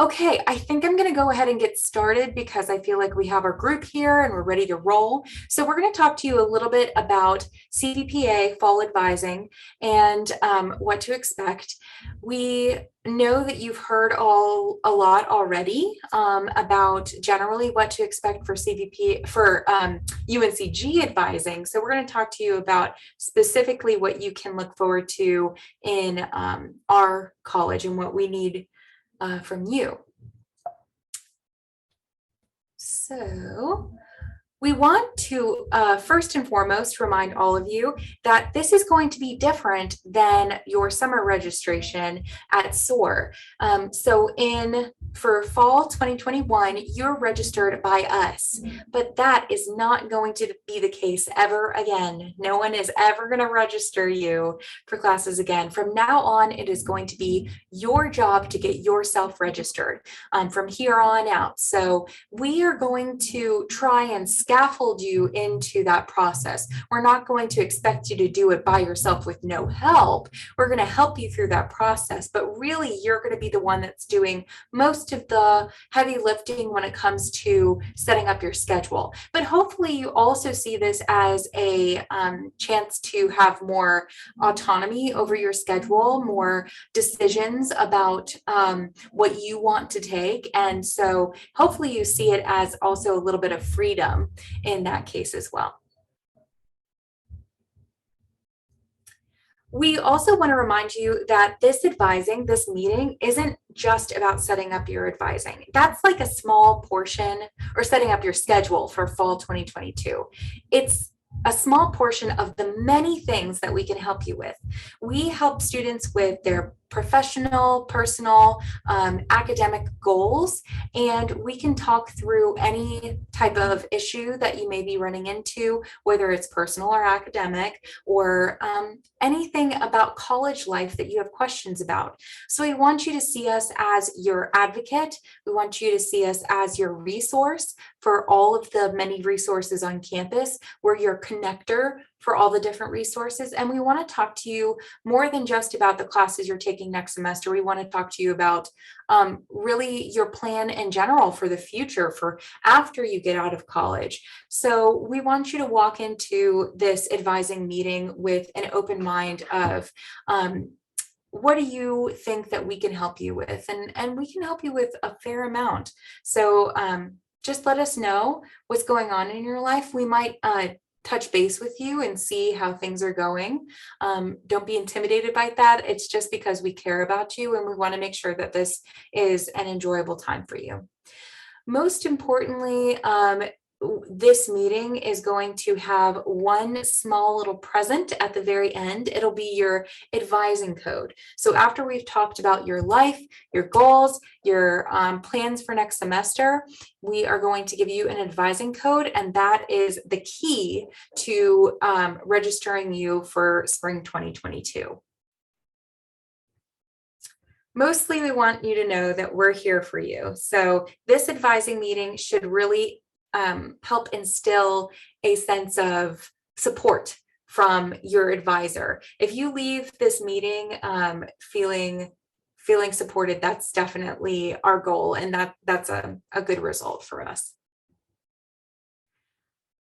Okay, I think I'm going to go ahead and get started because I feel like we have our group here and we're ready to roll. So we're going to talk to you a little bit about CVPA fall advising and what to expect. We know that you've heard a lot already about generally what to expect for CVP for UNCG advising. So we're going to talk to you about specifically what you can look forward to in our college and what we need from you. So we want to first and foremost remind all of you that this is going to be different than your summer registration at SOAR. For fall 2021, you're registered by us, but that is not going to be the case ever again. No one is ever going to register you for classes again. From now on, it is going to be your job to get yourself registered from here on out. So we are going to try and scaffold you into that process. We're not going to expect you to do it by yourself with no help. We're going to help you through that process, but really you're going to be the one that's doing most of the heavy lifting when it comes to setting up your schedule. But hopefully you also see this as a chance to have more autonomy over your schedule, more decisions about what you want to take. And so hopefully you see it as also a little bit of freedom in that case as well. We also want to remind you that this meeting isn't just about setting up your advising. That's like a small portion, or setting up your schedule for fall 2022. It's a small portion of the many things that we can help you with. We help students with their professional, personal, academic goals, and we can talk through any type of issue that you may be running into, whether it's personal or academic, or anything about college life that you have questions about. So we want you to see us as your advocate. We want you to see us as your resource for all of the many resources on campus. We're your connector for all the different resources. And we want to talk to you more than just about the classes you're taking next semester. We want to talk to you about really your plan in general for the future, for after you get out of college. So we want you to walk into this advising meeting with an open mind of what do you think that we can help you with? And we can help you with a fair amount. So just let us know what's going on in your life. We might touch base with you and see how things are going. Don't be intimidated by that. It's just because we care about you and we want to make sure that this is an enjoyable time for you. Most importantly, this meeting is going to have one small little present at the very end. It'll be your advising code. So after we've talked about your life, your goals, your plans for next semester, we are going to give you an advising code, and that is the key to registering you for spring 2022. Mostly, we want you to know that we're here for you. So this advising meeting should really help instill a sense of support from your advisor. If you leave this meeting feeling supported, that's definitely our goal, and that's a good result for us.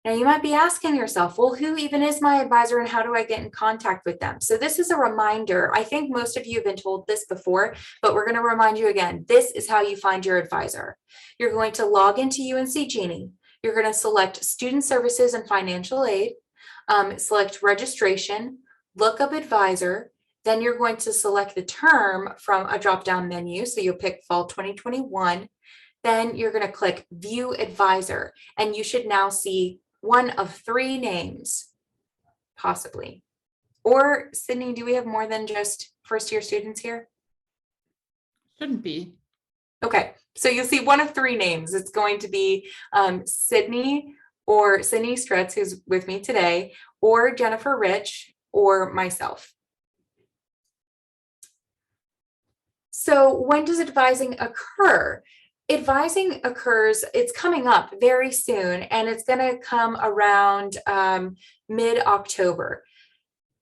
Now, you might be asking yourself, well, who even is my advisor and how do I get in contact with them? So this is a reminder. I think most of you have been told this before, but we're going to remind you again. This is how you find your advisor. You're going to log into UNC Genie. You're going to select Student Services and Financial Aid, select Registration, look up Advisor. Then you're going to select the term from a drop-down menu. So you'll pick Fall 2021. Then you're going to click View Advisor, and you should now see one of three names, possibly. Or Sydney, do we have more than just first-year students here? Shouldn't be. Okay, so you'll see one of three names. It's going to be Sydney Stretz, who's with me today, or Jennifer Rich, or myself. So when does advising occur? Advising occurs, it's coming up very soon, and it's going to come around mid-October.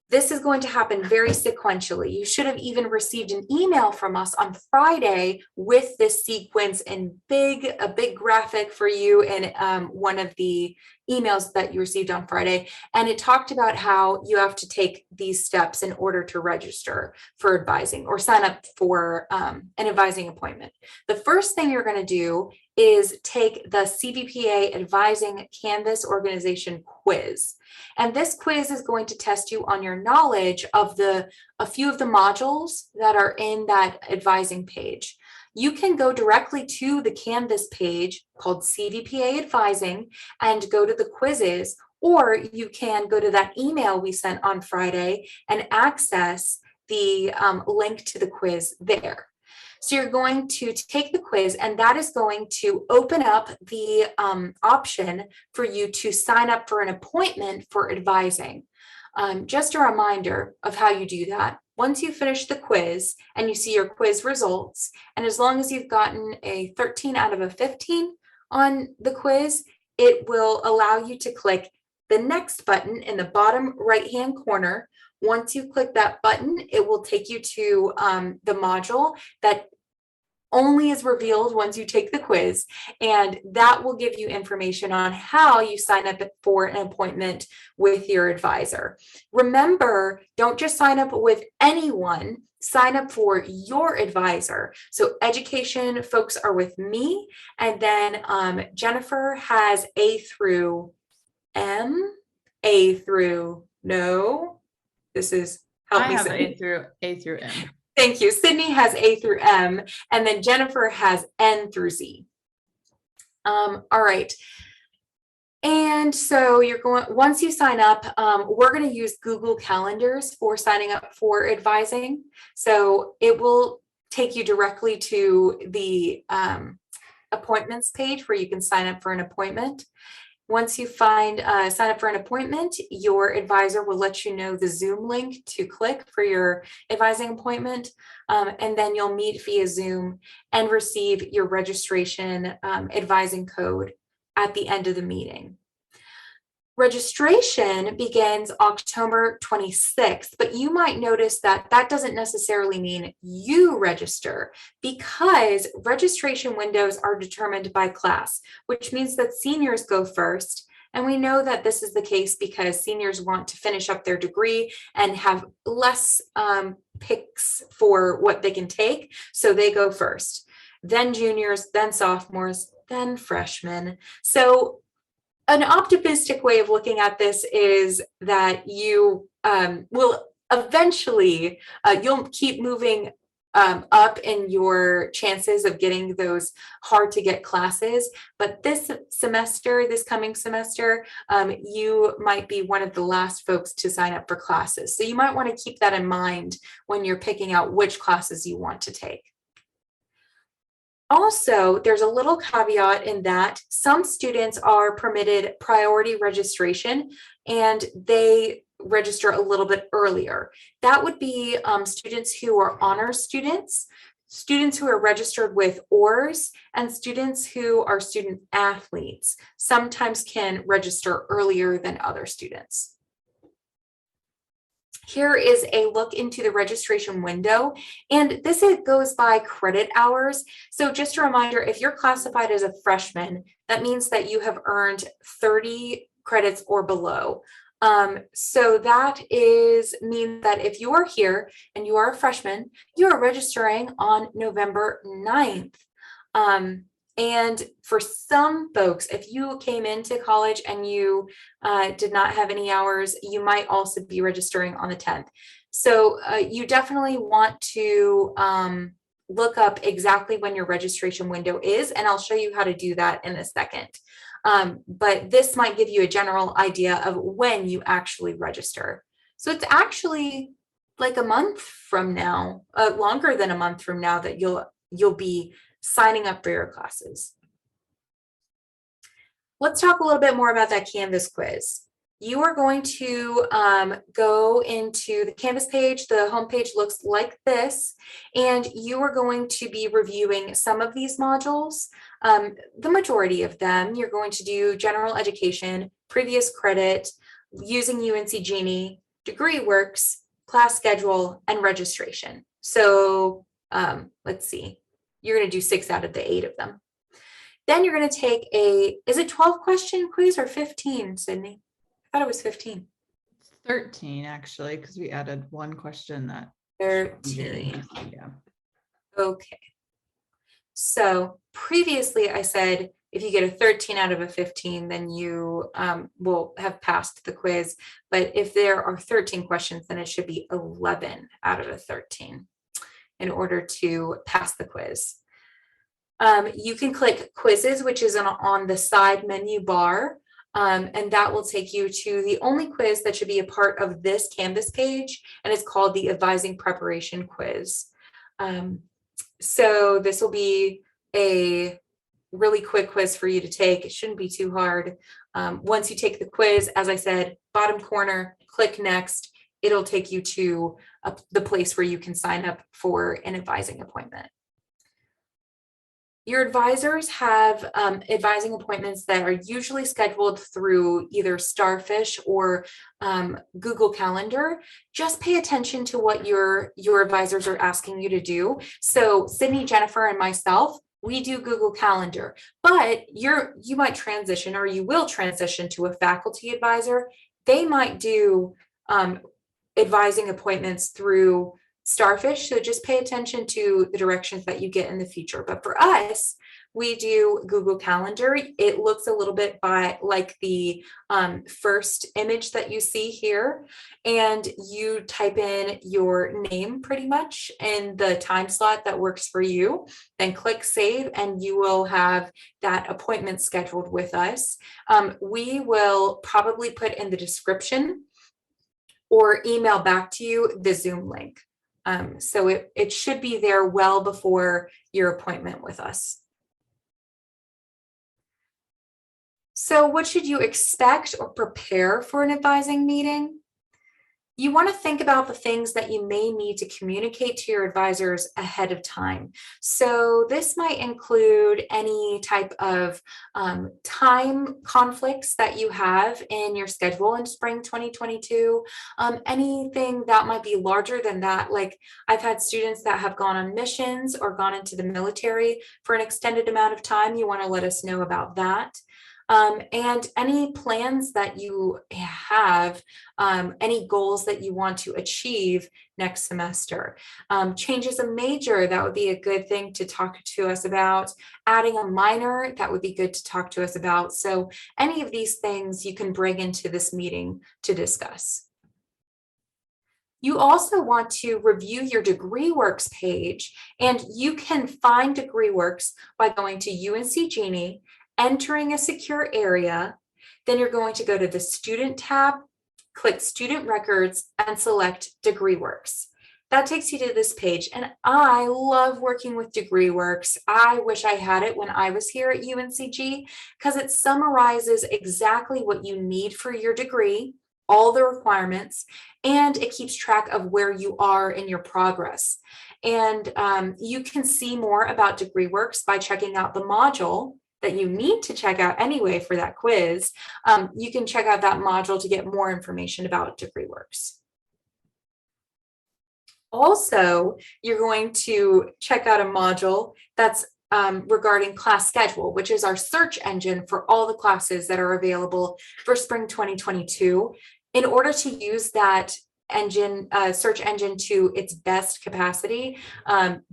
This is going to happen very sequentially. You should have even received an email from us on Friday with this sequence in a big graphic for you in one of the emails that you received on Friday. And it talked about how you have to take these steps in order to register for advising or sign up for an advising appointment. The first thing you're going to do is take the CVPA Advising Canvas Organization quiz. And this quiz is going to test you on your knowledge of a few of the modules that are in that advising page. You can go directly to the Canvas page called CVPA Advising and go to the quizzes, or you can go to that email we sent on Friday and access the link to the quiz there. So you're going to take the quiz, and that is going to open up the option for you to sign up for an appointment for advising. Just a reminder of how you do that. Once you finish the quiz and you see your quiz results, and as long as you've gotten a 13 out of a 15 on the quiz, it will allow you to click the next button in the bottom right-hand corner. Once you click that button, it will take you to the module that only is revealed once you take the quiz, and that will give you information on how you sign up for an appointment with your advisor. Remember, don't just sign up with anyone, sign up for your advisor. So education folks are with me, and then Jennifer has A through M, A through no. This is help I me have say. A through M. Thank you. Sydney has A through M, and then Jennifer has N through Z. All right. And so you're going, once you sign up, we're going to use Google Calendars for signing up for advising. So it will take you directly to the appointments page where you can sign up for an appointment. Once you sign up for an appointment, your advisor will let you know the Zoom link to click for your advising appointment, and then you'll meet via Zoom and receive your registration advising code at the end of the meeting. Registration begins October 26th, but you might notice that that doesn't necessarily mean you register, because registration windows are determined by class, which means that seniors go first. And we know that this is the case because seniors want to finish up their degree and have less picks for what they can take, so they go first. Then juniors, then sophomores, then freshmen. So an optimistic way of looking at this is that you will eventually, you'll keep moving up in your chances of getting those hard to get classes. But this coming semester, you might be one of the last folks to sign up for classes. So you might want to keep that in mind when you're picking out which classes you want to take. Also, there's a little caveat in that some students are permitted priority registration and they register a little bit earlier. That would be students who are honors students, students who are registered with ORS, and students who are student athletes sometimes can register earlier than other students. Here is a look into the registration window, and this goes by credit hours. So just a reminder, if you're classified as a freshman, that means that you have earned 30 credits or below. So that means that if you are here and you are a freshman, you are registering on November 9th. And for some folks, if you came into college and you did not have any hours, you might also be registering on the 10th. So you definitely want to look up exactly when your registration window is, and I'll show you how to do that in a second. But this might give you a general idea of when you actually register. So it's actually like a month from now, longer than a month from now, that you'll be signing up for your classes. Let's talk a little bit more about that Canvas quiz. You are going to go into the Canvas page. The homepage looks like this, and you are going to be reviewing some of these modules. The majority of them, you're going to do general education, previous credit, using UNC Genie, degree works, class schedule, and registration. So let's see, you're going to do 6 out of the 8 of them. Then you're going to take is it 12 question quiz or 15, Sydney? I thought it was 15. It's 13 actually, because we added one question that. 13. Yeah. Okay. So previously I said if you get a 13 out of a 15, then you will have passed the quiz. But if there are 13 questions, then it should be 11 out of a 13 in order to pass the quiz. You can click quizzes, which is on the side menu bar. And that will take you to the only quiz that should be a part of this Canvas page, and it's called the Advising Preparation Quiz. So this will be a really quick quiz for you to take. It shouldn't be too hard. Once you take the quiz, as I said, bottom corner, click next. It'll take you to the place where you can sign up for an advising appointment. Your advisors have advising appointments that are usually scheduled through either Starfish or Google Calendar. Just pay attention to what your advisors are asking you to do. So Sydney, Jennifer, and myself, we do Google Calendar, but you might transition, or you will transition, to a faculty advisor. They might do advising appointments through Starfish, so just pay attention to the directions that you get in the future. But for us, we do Google Calendar. It looks a little bit like the first image that you see here, and you type in your name pretty much in the time slot that works for you, then click save, and you will have that appointment scheduled with us. We will probably put in the description or email back to you the Zoom link. So it should be there well before your appointment with us. So what should you expect or prepare for an advising meeting? You want to think about the things that you may need to communicate to your advisors ahead of time. So this might include any type of time conflicts that you have in your schedule in spring 2022, anything that might be larger than that. Like I've had students that have gone on missions or gone into the military for an extended amount of time. You want to let us know about that. And any plans that you have, any goals that you want to achieve next semester. Changes a major, that would be a good thing to talk to us about. Adding a minor, that would be good to talk to us about. So any of these things you can bring into this meeting to discuss. You also want to review your DegreeWorks page, and you can find DegreeWorks by going to UNC Genie, entering a secure area. Then you're going to go to the student tab, click student records, and select DegreeWorks. That takes you to this page, and I love working with DegreeWorks. I wish I had it when I was here at UNCG, because it summarizes exactly what you need for your degree, all the requirements, and it keeps track of where you are in your progress. And you can see more about DegreeWorks by checking out the module that you need to check out anyway for that quiz. You can check out that module to get more information about DegreeWorks. Also, you're going to check out a module that's regarding class schedule, which is our search engine for all the classes that are available for spring 2022. In order to use that search engine to its best capacity,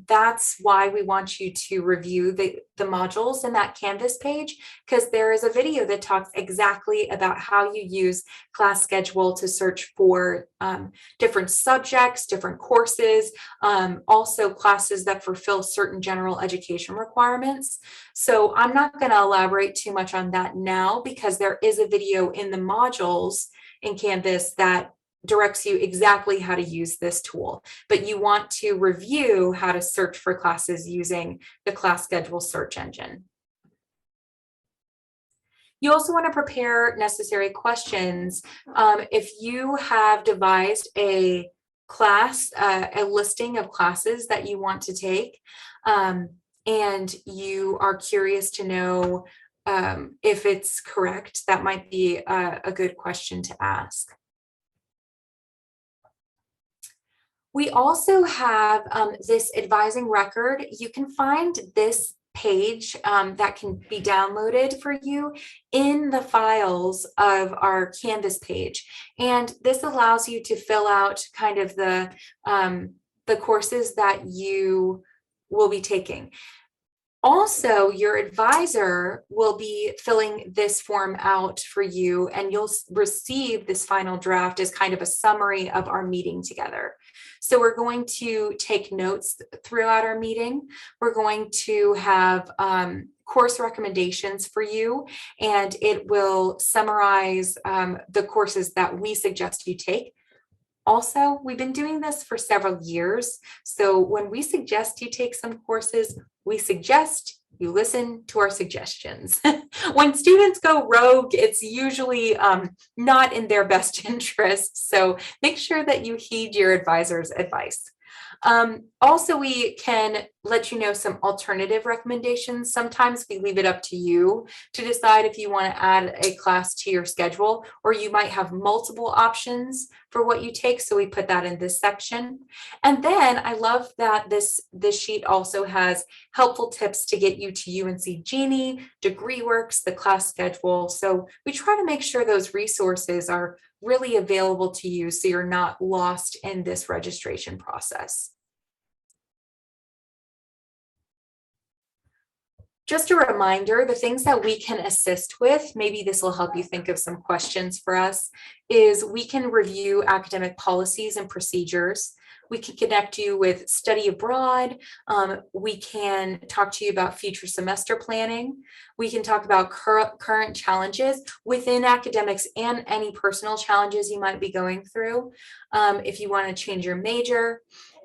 that's why we want you to review the modules in that Canvas page, because there is a video that talks exactly about how you use class schedule to search for different subjects, different courses, also classes that fulfill certain general education requirements. So I'm not going to elaborate too much on that now, because there is a video in the modules in Canvas that directs you exactly how to use this tool, but you want to review how to search for classes using the class schedule search engine. You also want to prepare necessary questions. If you have devised a class, a listing of classes that you want to take, and you are curious to know if it's correct, that might be a good question to ask. We also have this advising record. You can find this page that can be downloaded for you in the files of our Canvas page. And this allows you to fill out kind of the courses that you will be taking. Also, your advisor will be filling this form out for you, and you'll receive this final draft as kind of a summary of our meeting together. So we're going to take notes throughout our meeting. We're going to have course recommendations for you, and it will summarize the courses that we suggest you take. Also, we've been doing this for several years. So when we suggest you take some courses, we suggest you listen to our suggestions. When students go rogue, it's usually not in their best interest. So make sure that you heed your advisor's advice. Also, we can let you know some alternative recommendations. Sometimes we leave it up to you to decide if you want to add a class to your schedule, or you might have multiple options for what you take. So we put that in this section. And then I love that this sheet also has helpful tips to get you to UNC Genie, DegreeWorks, the class schedule. So we try to make sure those resources are really available to you so you're not lost in this registration process. Just a reminder, the things that we can assist with, maybe this will help you think of some questions for us, is we can review academic policies and procedures. We can connect you with study abroad. We can talk to you about future semester planning. We can talk about current challenges within academics and any personal challenges you might be going through. If you want to change your major,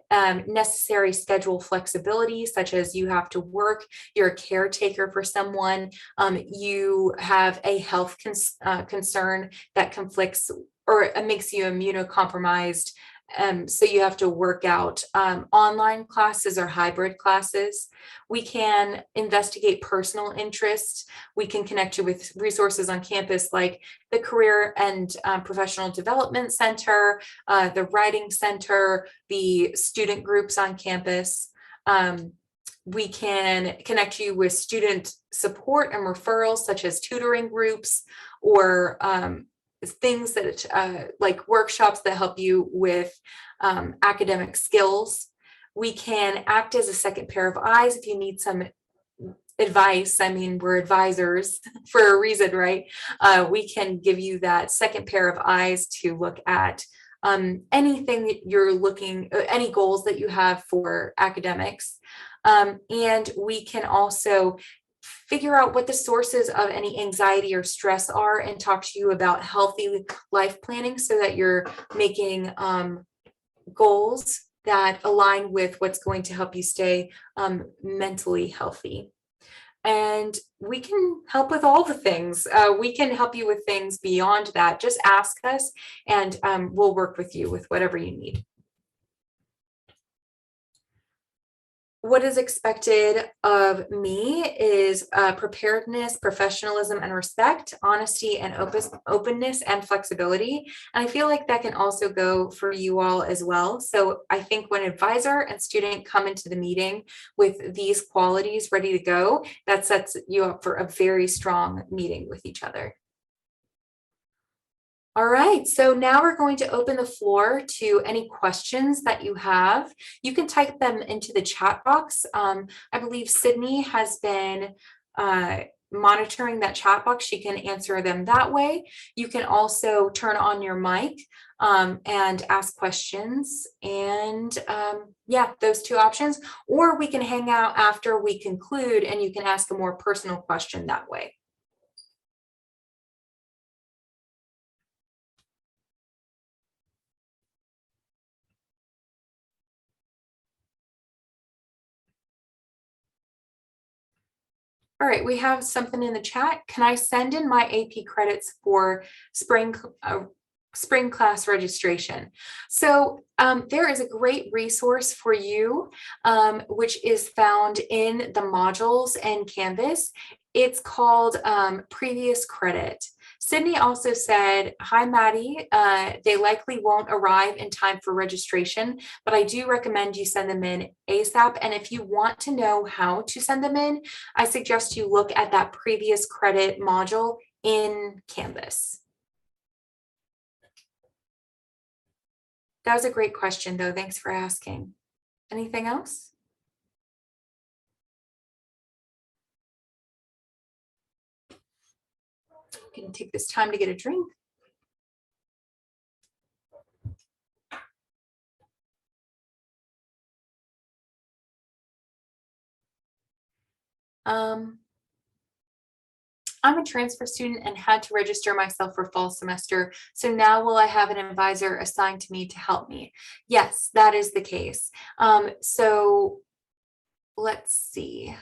necessary schedule flexibility, such as you have to work, you're a caretaker for someone, you have a health concern that conflicts or makes you immunocompromised. So you have to work out online classes or hybrid classes. We can investigate personal interests. We can connect you with resources on campus like the Career and Professional Development Center, the Writing Center, the student groups on campus. We can connect you with student support and referrals, such as tutoring groups or things that like workshops that help you with academic skills. We can act as a second pair of eyes if you need some advice. I mean, we're advisors for a reason, right? We can give you that second pair of eyes to look at anything that you're looking, any goals that you have for academics. And we can also figure out what the sources of any anxiety or stress are and talk to you about healthy life planning so that you're making goals that align with what's going to help you stay mentally healthy. And we can help with all the things. We can help you with things beyond that. Just ask us and we'll work with you with whatever you need. What is expected of me is preparedness, professionalism, and respect, honesty, and openness and flexibility. And I feel like that can also go for you all as well. So I think when advisor and student come into the meeting with these qualities ready to go, that sets you up for a very strong meeting with each other. All right, so now we're going to open the floor to any questions that you have. You can type them into the chat box. I believe Sydney has been monitoring that chat box. She can answer them that way. You can also turn on your mic and ask questions. And yeah, those two options. Or we can hang out after we conclude and you can ask a more personal question that way. All right, we have something in the chat. Can I send in my AP credits for spring class registration? So there is a great resource for you, which is found in the modules in Canvas. It's called Previous Credit. Sydney also said, hi, Maddie. They likely won't arrive in time for registration, but I do recommend you send them in ASAP. And if you want to know how to send them in, I suggest you look at that previous credit module in Canvas. That was a great question, though. Thanks for asking. Anything else? I'm going to take this time to get a drink. I'm a transfer student and had to register myself for fall semester. So now will I have an advisor assigned to me to help me? Yes, that is the case. So let's see.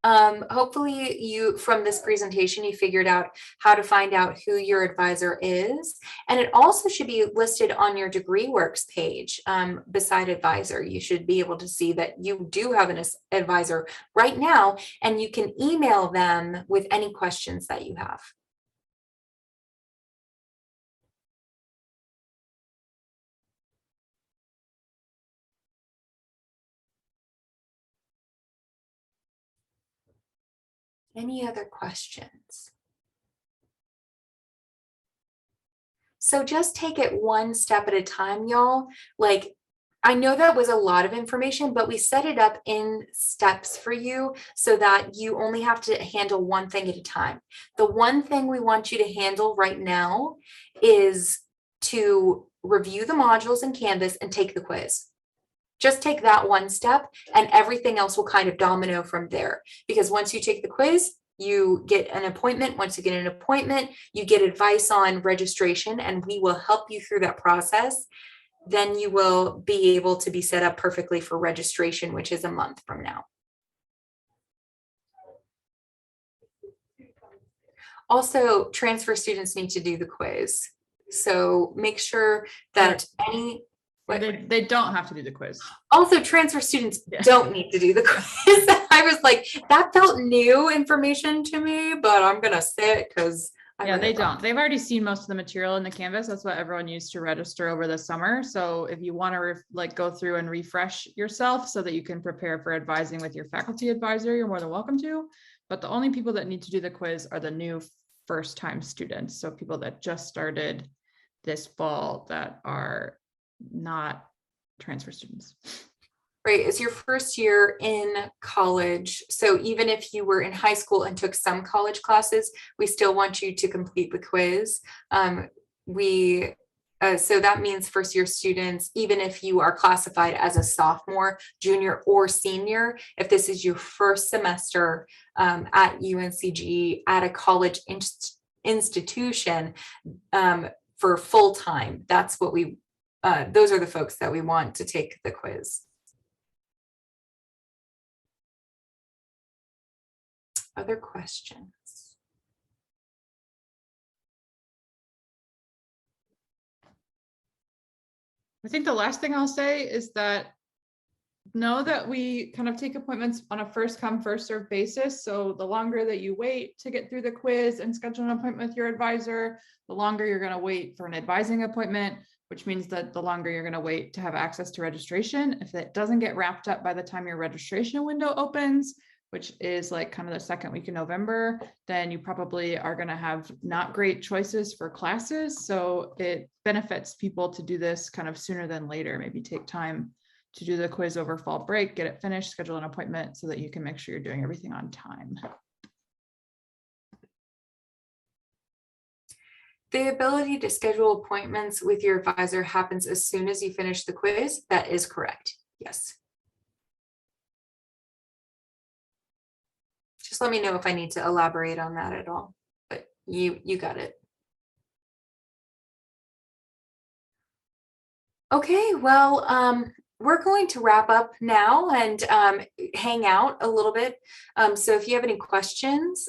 Hopefully you, from this presentation, you figured out how to find out who your advisor is. And it also should be listed on your DegreeWorks page beside advisor. You should be able to see that you do have an advisor right now, and you can email them with any questions that you have. Any other questions? So just take it one step at a time, y'all. Like, I know that was a lot of information, but we set it up in steps for you so that you only have to handle one thing at a time. The one thing we want you to handle right now is to review the modules in Canvas and take the quiz. Just take that one step and everything else will kind of domino from there. Because once you take the quiz, you get an appointment. Once you get an appointment, you get advice on registration, and we will help you through that process. Then you will be able to be set up perfectly for registration, which is a month from now. Also, transfer students need to do the quiz. So make sure that they don't have to do the quiz. Also, transfer students don't need to do the quiz. I was like, that felt new information to me, but I'm going to say it because they don't. They've already seen most of the material in the Canvas. That's what everyone used to register over the summer. So if you want to go through and refresh yourself so that you can prepare for advising with your faculty advisor, you're more than welcome to. But the only people that need to do the quiz are the new first-time students. So people that just started this fall that are not transfer students. Right, it's your first year in college. So even if you were in high school and took some college classes, we still want you to complete the quiz. So that means first year students, even if you are classified as a sophomore, junior, or senior, if this is your first semester at UNCG at a college institution for full time, that's what those are the folks that we want to take the quiz. Other questions? I think the last thing I'll say is that know that we kind of take appointments on a first come, first serve basis. So the longer that you wait to get through the quiz and schedule an appointment with your advisor, the longer you're going to wait for an advising appointment, which means that the longer you're going to wait to have access to registration. If it doesn't get wrapped up by the time your registration window opens, which is like kind of the second week in November, then you probably are going to have not great choices for classes. So it benefits people to do this kind of sooner than later. Maybe take time to do the quiz over fall break, get it finished, schedule an appointment so that you can make sure you're doing everything on time. The ability to schedule appointments with your advisor happens as soon as you finish the quiz. That is correct. Yes. Just let me know if I need to elaborate on that at all, but you got it. Okay, well, we're going to wrap up now and hang out a little bit. So if you have any questions,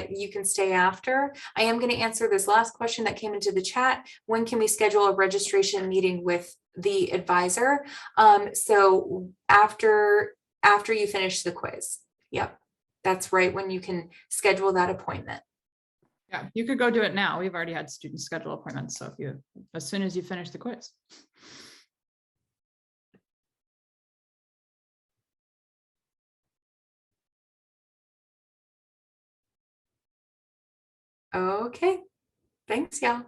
you can stay after. I am going to answer this last question that came into the chat. When can we schedule a registration meeting with the advisor? So after you finish the quiz. Yep. That's right when you can schedule that appointment. Yeah, you could go do it now. We've already had student schedule appointments. So if you, as soon as you finish the quiz. Okay, thanks, y'all.